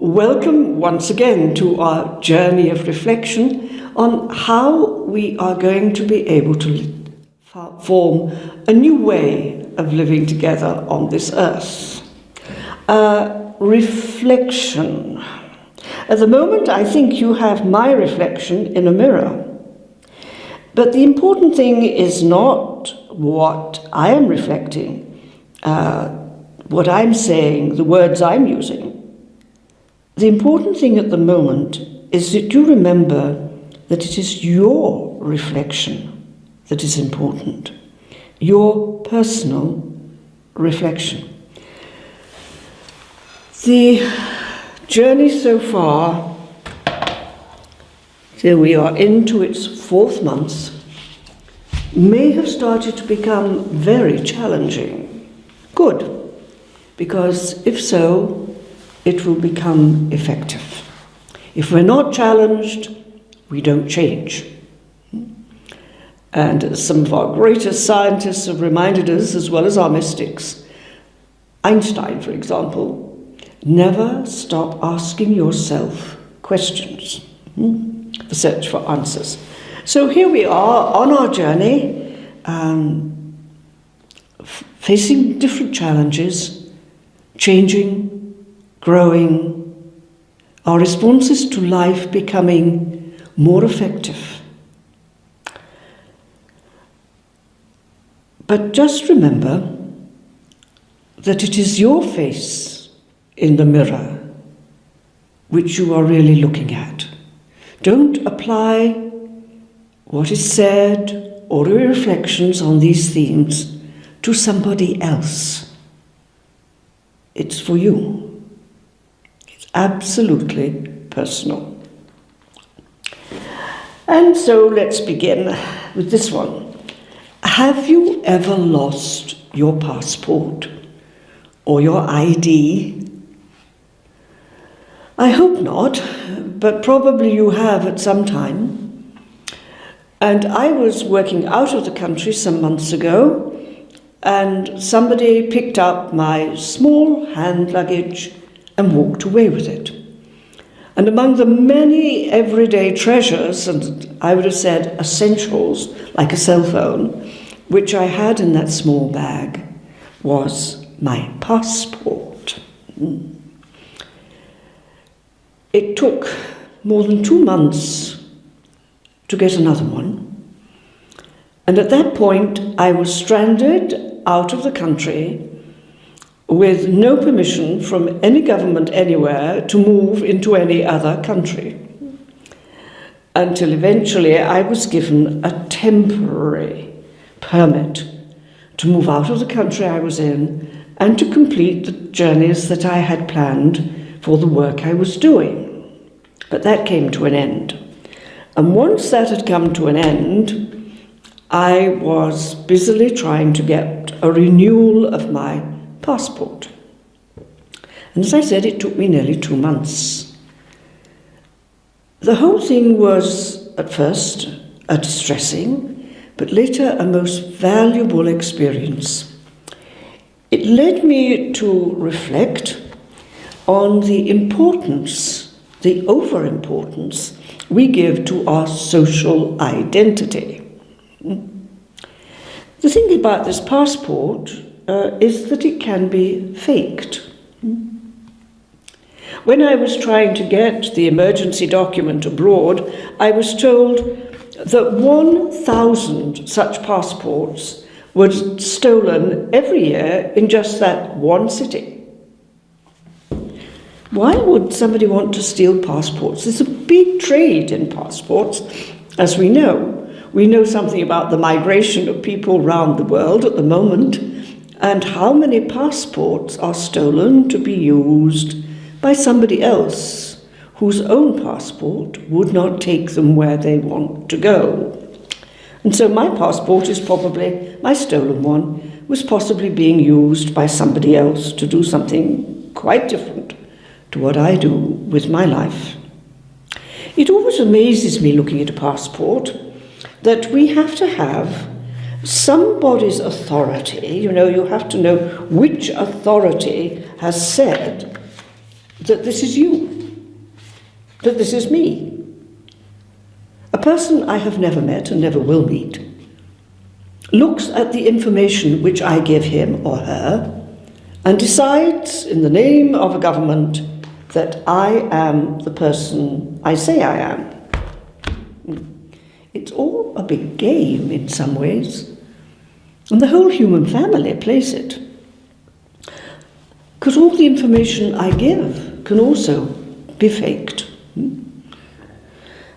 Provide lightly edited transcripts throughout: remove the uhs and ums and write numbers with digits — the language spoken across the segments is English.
welcome once again to our journey of reflection on how we are going to be able to form a new way of living together on this earth. Reflection. At the moment, I think you have my reflection in a mirror. But the important thing is not what I am reflecting, what I'm saying, the words I'm using. The important thing at the moment is that you remember that it is your reflection that is important, your personal reflection. The journey so far, till we are into its 4th month, may have started to become very challenging. Good, because if so, it will become effective. If we're not challenged, we don't change. And some of our greatest scientists have reminded us, as well as our mystics, Einstein, for example, never stop asking yourself questions. The search for answers. So here we are on our journey, facing different challenges, changing, growing, our responses to life becoming more effective. But just remember that it is your face in the mirror which you are really looking at. Don't apply what is said or your reflections on these themes to somebody else. It's for you. It's absolutely personal. And so let's begin with this one. Have you ever lost your passport or your ID? I hope not, but probably you have at some time. And I was working out of the country some months ago, and somebody picked up my small hand luggage and walked away with it. And among the many everyday treasures, and I would have said essentials, like a cell phone, which I had in that small bag, was my passport. It took more than 2 months to get another one. And at that point, I was stranded out of the country with no permission from any government anywhere to move into any other country. Until eventually I was given a temporary permit to move out of the country I was in and to complete the journeys that I had planned for the work I was doing. But that came to an end. And once that had come to an end, I was busily trying to get a renewal of my passport. And as I said, it took me nearly 2 months. The whole thing was, at first, a distressing, but later a most valuable experience. It led me to reflect on the importance, the overimportance we give to our social identity. The thing about this passport is that it can be faked. When I was trying to get the emergency document abroad, I was told that 1,000 such passports were stolen every year in just that one city. Why would somebody want to steal passports? There's a big trade in passports, as we know. We know something about the migration of people around the world at the moment, and how many passports are stolen to be used by somebody else whose own passport would not take them where they want to go. And so my passport is probably, my stolen one, was possibly being used by somebody else to do something quite different to what I do with my life. It always amazes me looking at a passport that we have to have somebody's authority. You have to know which authority has said that this is you. that this is me. A person I have never met and never will meet looks at the information which I give him or her and decides in the name of a government that I am the person I say I am. It's all a big game in some ways, and the whole human family plays it. Because all the information I give can also be faked.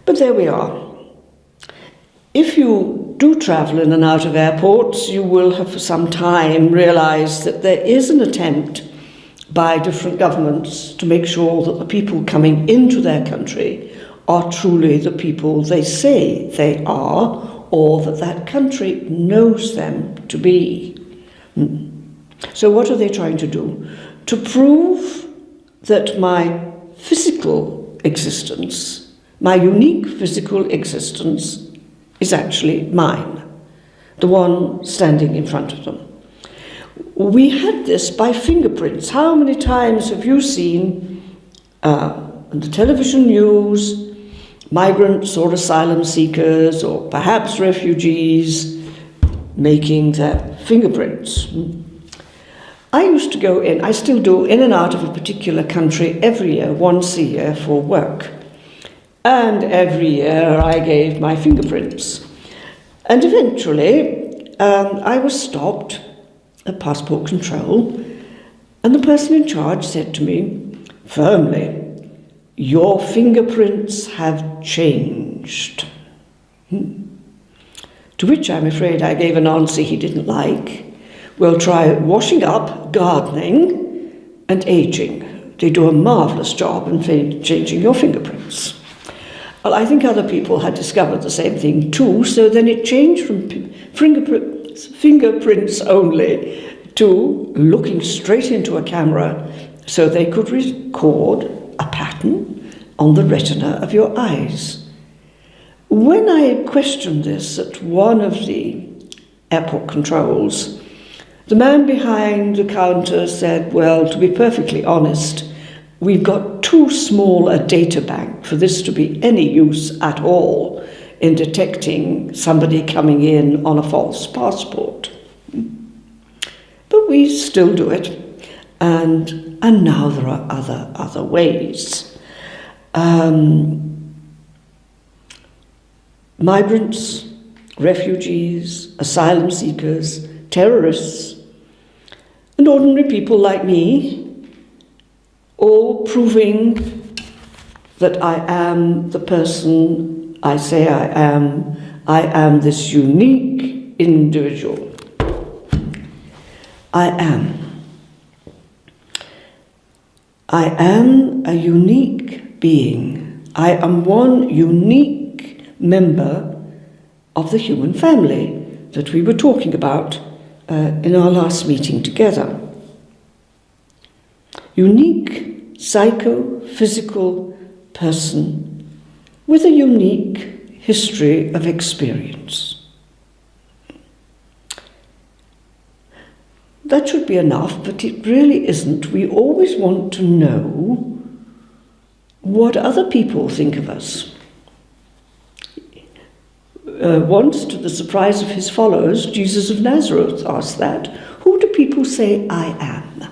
But there we are. If you do travel in and out of airports, you will have for some time realised that there is an attempt by different governments to make sure that the people coming into their country are truly the people they say they are, or that that country knows them to be. So what are they trying to do? To prove that my physical existence, my unique physical existence, is actually mine, the one standing in front of them. We had this by fingerprints. How many times have you seen on the television news migrants or asylum seekers or perhaps refugees making their fingerprints? I used to go in, I still do, in and out of a particular country every year, once a year for work. And every year I gave my fingerprints. And eventually I was stopped at passport control, and the person in charge said to me firmly, "Your fingerprints have changed." To which I'm afraid I gave an answer he didn't like. Well, try washing up, gardening, and aging. They do a marvellous job in changing your fingerprints. Well, I think other people had discovered the same thing too, so then it changed from fingerprints only to looking straight into a camera so they could record a pattern on the retina of your eyes. When I questioned this at one of the airport controls, the man behind the counter said, "Well, to be perfectly honest, we've got too small a data bank for this to be any use at all in detecting somebody coming in on a false passport." But we still do it, and now there are other ways. Migrants, refugees, asylum seekers, terrorists, and ordinary people like me, all proving that I am the person I say I am this unique individual. I am a unique being. I am one unique member of the human family that we were talking about in our last meeting together. Unique psychophysical person with a unique history of experience. That should be enough, but it really isn't. We always want to know what other people think of us. Once, to the surprise of his followers, Jesus of Nazareth asked that, "Who do people say I am?"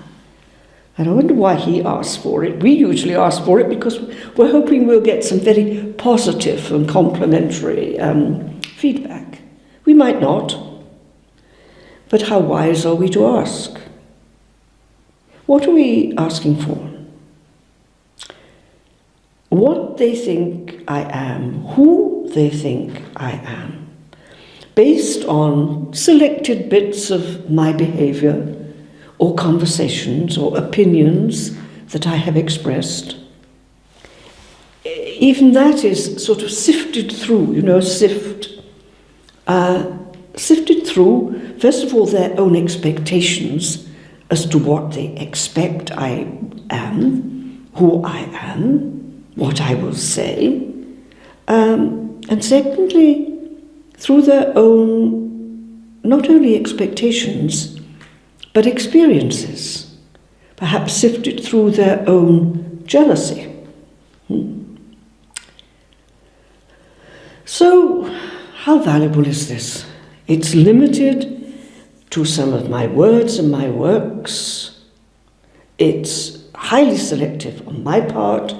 And I wonder why he asked for it. We usually ask for it because we're hoping we'll get some very positive and complimentary feedback. We might not, but how wise are we to ask? What are we asking for? What they think I am, who they think I am, based on selected bits of my behaviour or conversations or opinions that I have expressed. Even that is sort of sifted through, sifted through, first of all, their own expectations as to what they expect I am, who I am, what I will say, and secondly, through their own, not only expectations, but experiences, perhaps sifted through their own jealousy. So, how valuable is this? It's limited to some of my words and my works. It's highly selective on my part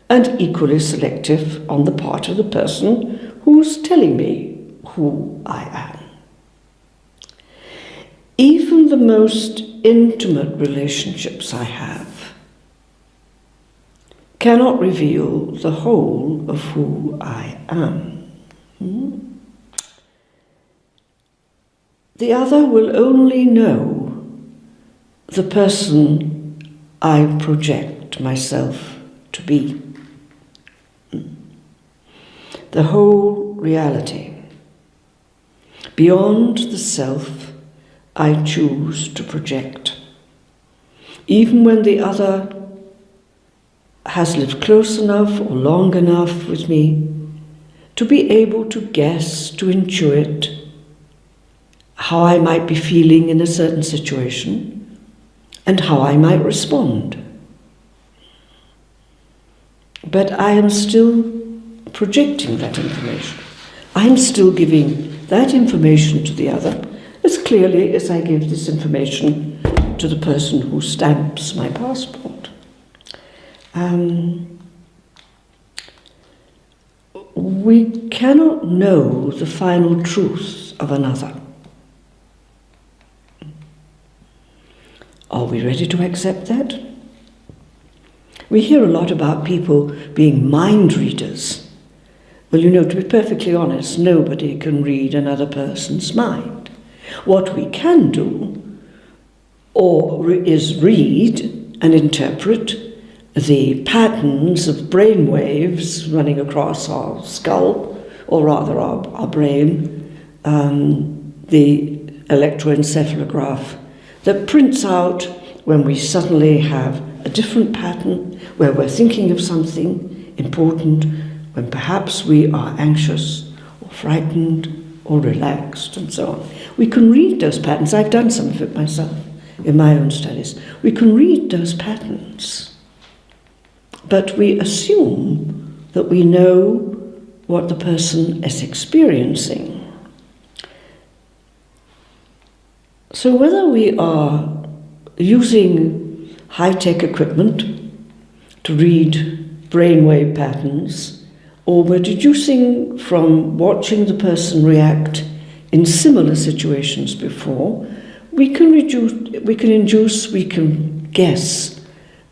and equally selective on the part of the person who's telling me who I am. Even the most intimate relationships I have cannot reveal the whole of who I am. The other will only know the person I project myself to be. The whole reality, beyond the self I choose to project. Even when the other has lived close enough or long enough with me to be able to guess, to intuit how I might be feeling in a certain situation and how I might respond. But I am still projecting that information. I'm still giving that information to the other as clearly as I give this information to the person who stamps my passport. We cannot know the final truth of another. Are we ready to accept that? We hear a lot about people being mind readers. Well, to be perfectly honest, nobody can read another person's mind. What we can do is read and interpret the patterns of brain waves running across our skull, or rather our brain, the electroencephalograph that prints out when we suddenly have a different pattern, where we're thinking of something important, when perhaps we are anxious or frightened or relaxed and so on. We can read those patterns. I've done some of it myself in my own studies. We can read those patterns, but we assume that we know what the person is experiencing. So whether we are using high-tech equipment to read brainwave patterns, or we're deducing from watching the person react in similar situations before, we can guess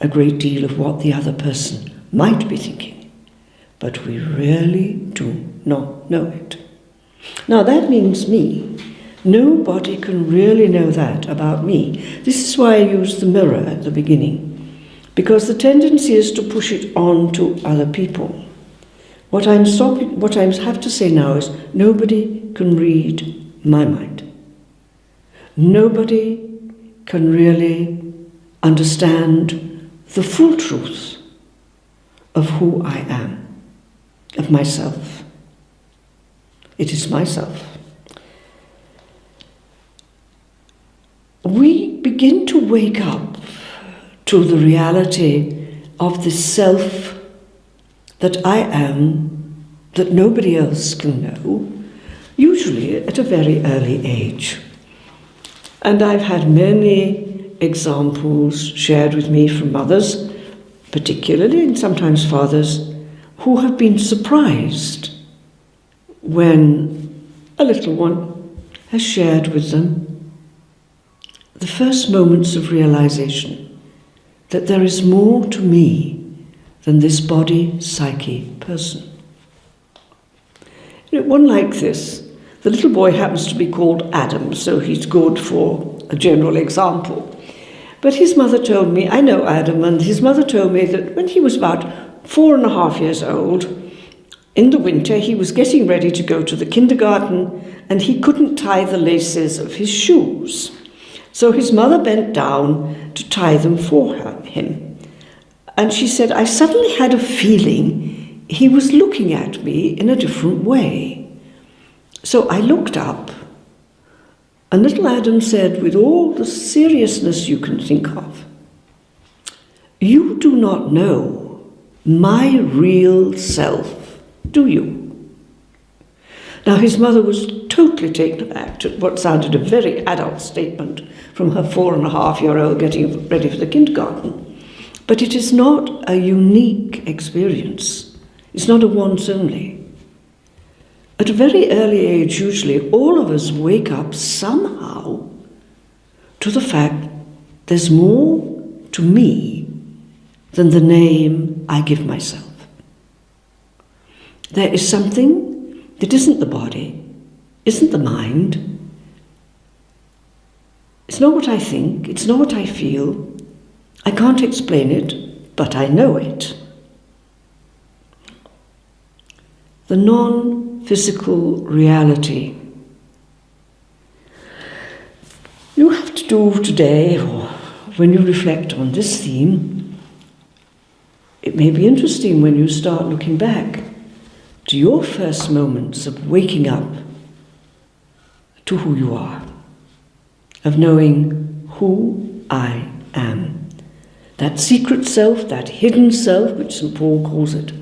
a great deal of what the other person might be thinking, but we really do not know it. Now that means me. Nobody can really know that about me. This is why I used the mirror at the beginning, because the tendency is to push it on to other people. What I have to say now is nobody can read my mind. Nobody can really understand the full truth of who I am, of myself. It is myself. We begin to wake up to the reality of the self that I am, that nobody else can know, usually at a very early age. And I've had many examples shared with me from mothers, particularly, and sometimes fathers, who have been surprised when a little one has shared with them the first moments of realization that there is more to me than this body, psyche, person. One like this, the little boy happens to be called Adam, so he's good for a general example. But his mother told me, I know Adam, and his mother told me that when he was about 4.5 years old, in the winter he was getting ready to go to the kindergarten and he couldn't tie the laces of his shoes. So his mother bent down to tie them for him. And she said, I suddenly had a feeling he was looking at me in a different way. So I looked up, and little Adam said, with all the seriousness you can think of, you do not know my real self, do you? Now, his mother was totally taken aback at what sounded a very adult statement from her 4.5-year-old getting ready for the kindergarten. But it is not a unique experience. It's not a once only. At a very early age, usually, all of us wake up somehow to the fact there's more to me than the name I give myself. There is something that isn't the body, isn't the mind. It's not what I think, it's not what I feel. I can't explain it, but I know it. The non-physical reality. You have to do today, or when you reflect on this theme, it may be interesting when you start looking back to your first moments of waking up to who you are, of knowing who I am. That secret self, that hidden self, which St. Paul calls it,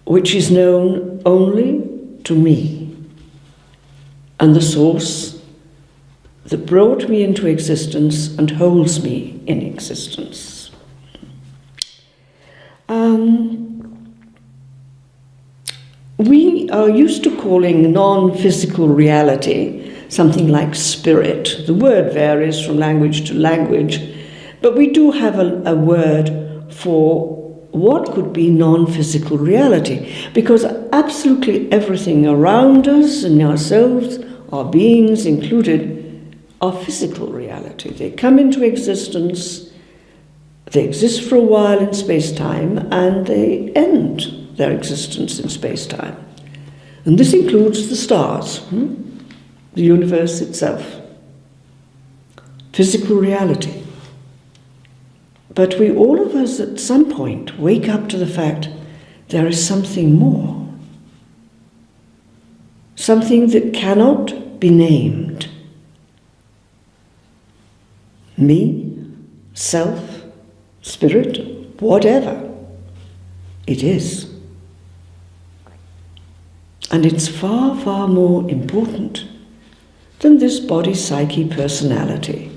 which is known only to me, and the source that brought me into existence and holds me in existence. We are used to calling non-physical reality something like spirit. The word varies from language to language, but we do have a word for what could be non-physical reality, because absolutely everything around us and ourselves, our beings included, are physical reality. They come into existence, they exist for a while in space-time, and they end their existence in space-time. And this includes the stars, the universe itself, physical reality. But we, all of us at some point, wake up to the fact there is something more, something that cannot be named. Me, self, spirit, whatever it is. And it's far, far more important than this body, psyche, personality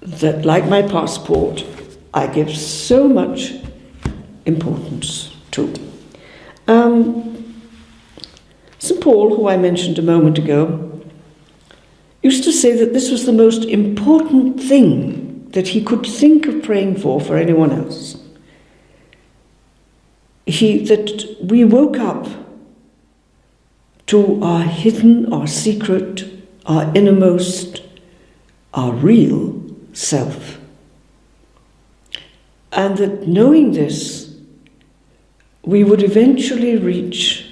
that, like my passport, I give so much importance to. St. Paul, who I mentioned a moment ago, used to say that this was the most important thing that he could think of praying for anyone else. That we woke up to our hidden, our secret, our innermost, our real self. And that knowing this, we would eventually reach,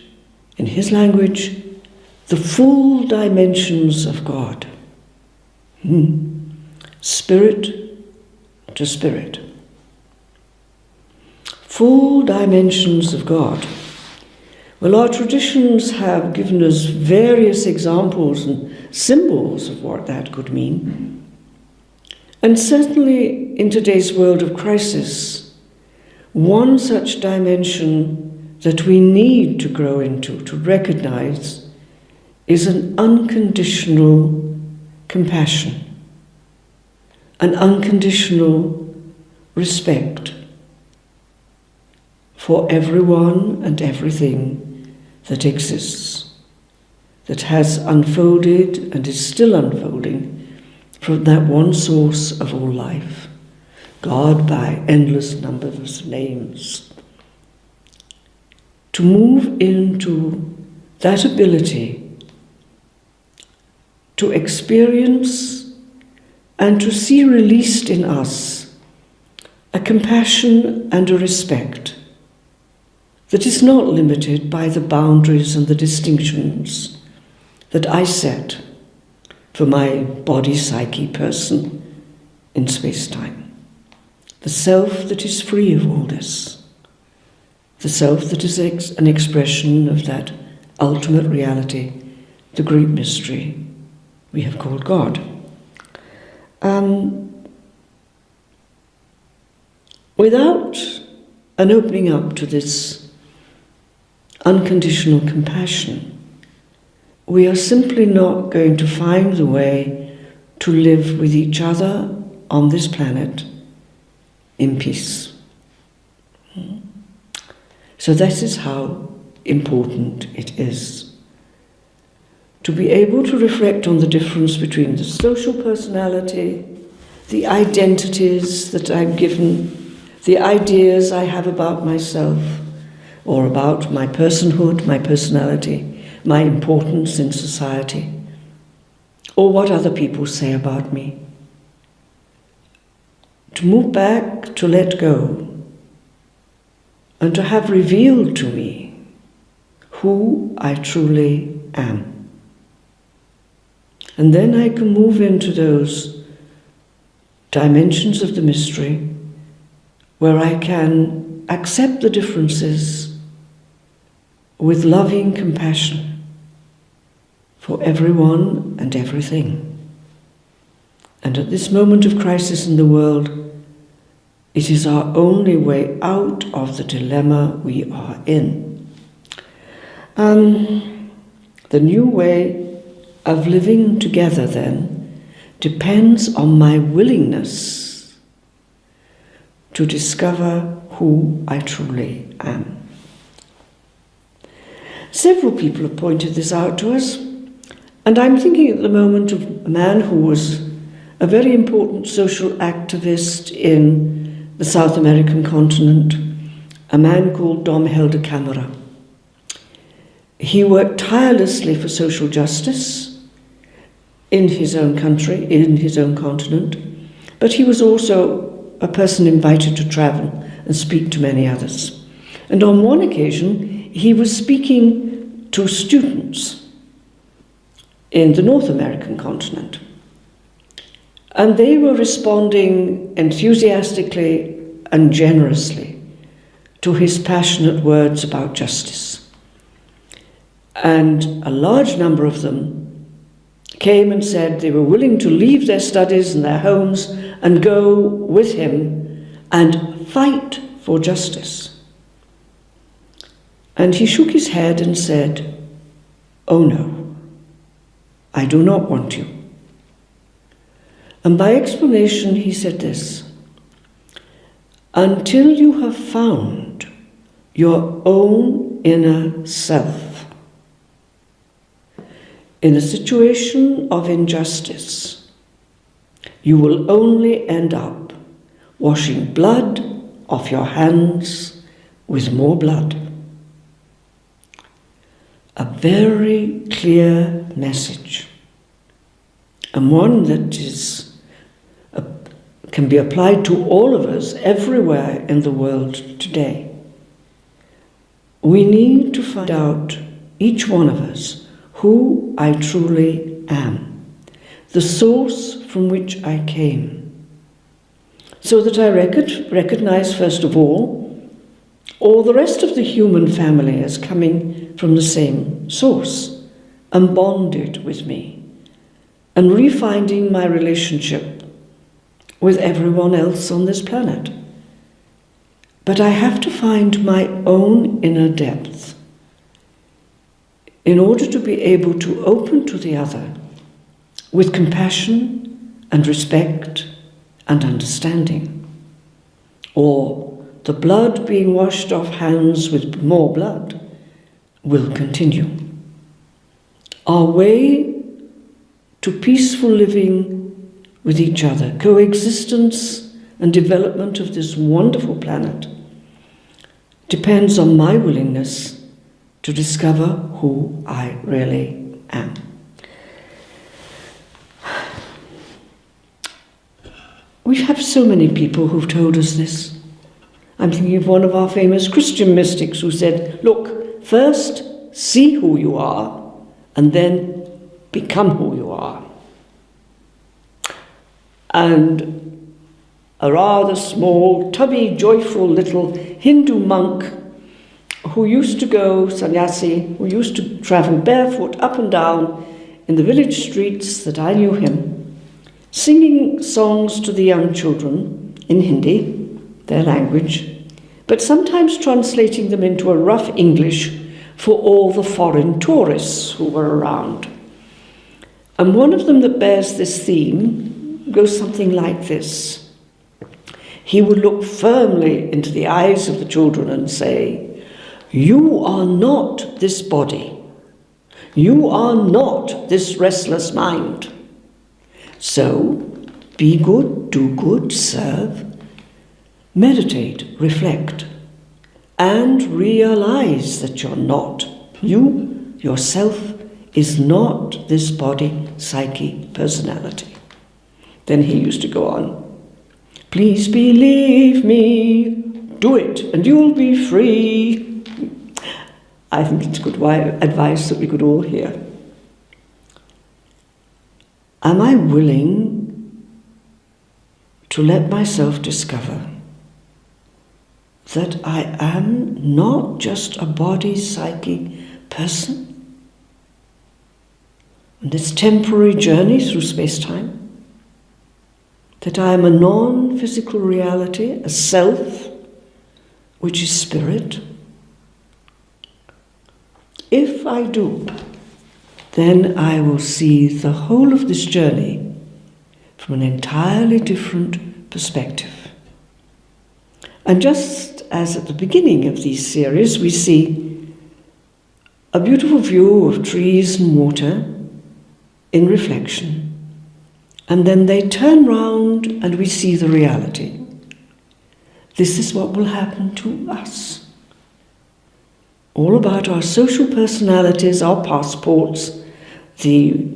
in his language, the full dimensions of God. Spirit to spirit. Full dimensions of God. Well, our traditions have given us various examples and symbols of what that could mean. And certainly in today's world of crisis, one such dimension that we need to grow into, to recognize, is an unconditional compassion, an unconditional respect for everyone and everything that exists, that has unfolded and is still unfolding from that one source of all life, God by endless numbers of names. To move into that ability to experience and to see released in us a compassion and a respect that is not limited by the boundaries and the distinctions that I set for my body, psyche, person in space-time. The self that is free of all this. The self that is an expression of that ultimate reality, the great mystery we have called God. Without an opening up to this unconditional compassion, we are simply not going to find the way to live with each other on this planet in peace. So this is how important it is to be able to reflect on the difference between the social personality, the identities that I'm given, the ideas I have about myself, or about my personhood, my personality, my importance in society, or what other people say about me. To move back, to let go, and to have revealed to me who I truly am. And then I can move into those dimensions of the mystery where I can accept the differences with loving compassion for everyone and everything. And at this moment of crisis in the world, it is our only way out of the dilemma we are in. The new way of living together, then, depends on my willingness to discover who I truly am. Several people have pointed this out to us, and I'm thinking at the moment of a man who was a very important social activist in the South American continent, a man called Dom Helder Camara. He worked tirelessly for social justice in his own country, in his own continent, but he was also a person invited to travel and speak to many others. And on one occasion, he was speaking to students in the North American continent. And they were responding enthusiastically and generously to his passionate words about justice. And a large number of them came and said they were willing to leave their studies and their homes and go with him and fight for justice. And he shook his head and said, "Oh no, I do not want you." And by explanation he said this: until you have found your own inner self in a situation of injustice, you will only end up washing blood off your hands with more blood. A very clear message, and one that can be applied to all of us everywhere in the world today. We need to find out, each one of us, who I truly am, the source from which I came, so that I recognize, first of all the rest of the human family as coming from the same source and bonded with me, and refinding my relationship with everyone else on this planet. But I have to find my own inner depth in order to be able to open to the other with compassion and respect and understanding. Or the blood being washed off hands with more blood will continue. Our way to peaceful living with each other, coexistence and development of this wonderful planet, depends on my willingness to discover who I really am. We have so many people who've told us this. I'm thinking of one of our famous Christian mystics who said, look, first see who you are and then become who you are. And a rather small, tubby, joyful little Hindu monk who used to go, sannyasi, who used to travel barefoot up and down in the village streets that I knew him, singing songs to the young children in Hindi, their language, but sometimes translating them into a rough English for all the foreign tourists who were around. And one of them that bears this theme goes something like this. He would look firmly into the eyes of the children and say, "You are not this body. You are not this restless mind. So, be good, do good, serve, meditate, reflect, and realize that you're not. You, yourself, is not this body, psyche, personality." Then he used to go on, "Please believe me, do it, and you'll be free." I think it's good advice that we could all hear. Am I willing to let myself discover that I am not just a body, psyche, person? On this temporary journey through space-time, that I am a non-physical reality, a self, which is spirit? If I do, then I will see the whole of this journey from an entirely different perspective. And just as at the beginning of these series, we see a beautiful view of trees and water in reflection, and then they turn round and we see the reality. This is what will happen to us. All about our social personalities, our passports, the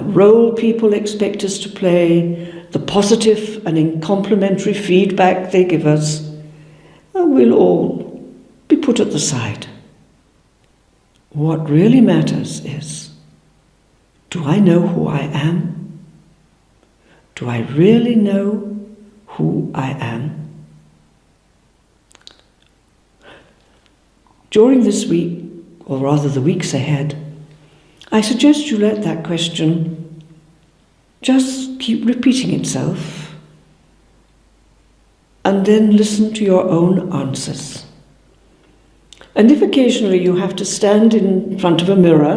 role people expect us to play, the positive and complimentary feedback they give us, will all be put at the side. What really matters is, do I know who I am? Do I really know who I am? During this week, or rather the weeks ahead, I suggest you let that question just keep repeating itself, and then listen to your own answers. And if occasionally you have to stand in front of a mirror,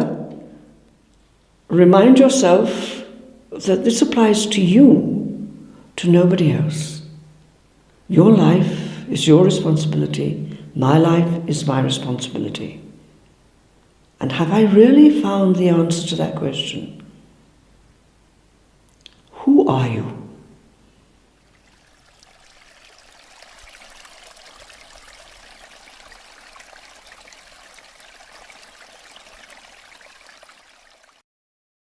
remind yourself that this applies to you, to nobody else. Your life is your responsibility. My life is my responsibility. And have I really found the answer to that question? Who are you?